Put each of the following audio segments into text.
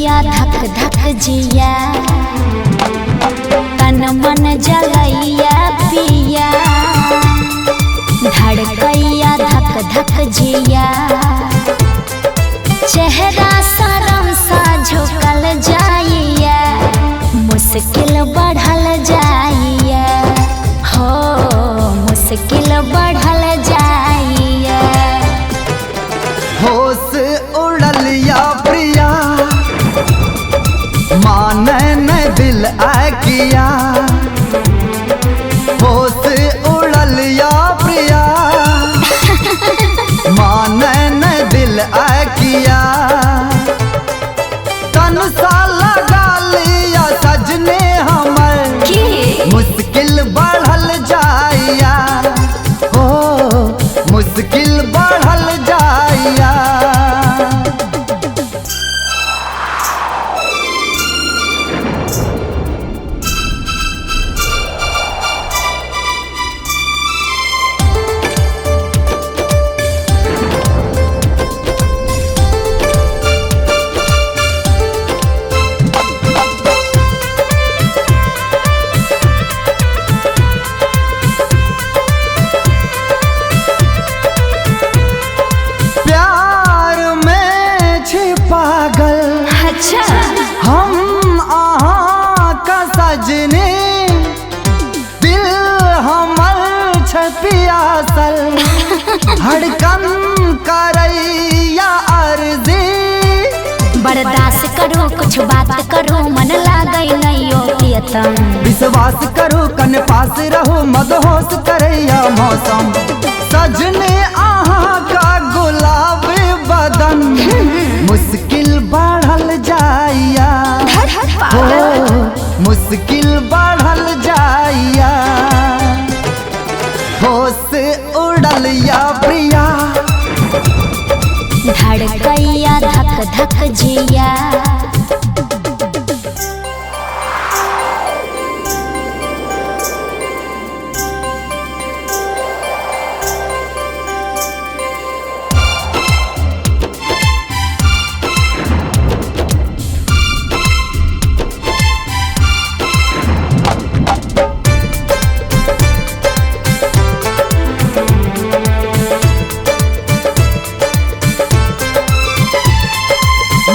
कैया धक धक जिया तन मन जलैया पिया धड़कैया धक धक जिया चेहरा शरम सा झुकल जाइया मुश्किल बढ़ल जाइया हो मुश्किल बढ़ल जाइया होश उड़ल या प्रिया माने न दिल आ किया होश उड़ल या प्रिया माने न दिल आ किया तन सा लगा लिया सजने हमर मुश्किल बढ़ल जाइया हो मुश्किल बढ़ल जाइया हम आहाँ का सजने दिल हमर छपियासल धड़कन करैया अर्जी बर्दाश्त करो कुछ बात करो मन लागै नैयो प्रियतम विश्वास करो कन पास रहो मदहोश करैया मौसम सजने आहाँ का गुलाब बदन मुश्किल बढ़ल जाइया हो मुश्किल बढ़ल जाइया होश उड़ल या प्रिया धड़कैया धक धक जिया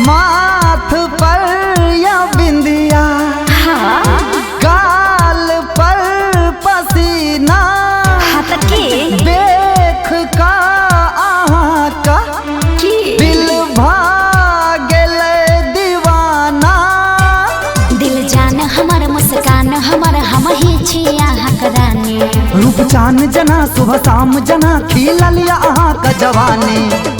माथ पर या बिंदिया गाल पर पसीना देख का आहाँ का दिल भागल दीवाना दिल जान हमर मुस्कान हमर हम ही छी आहाँ रानी रूप चान जना सुबह शाम जना खिलल या आहाँ का जवानी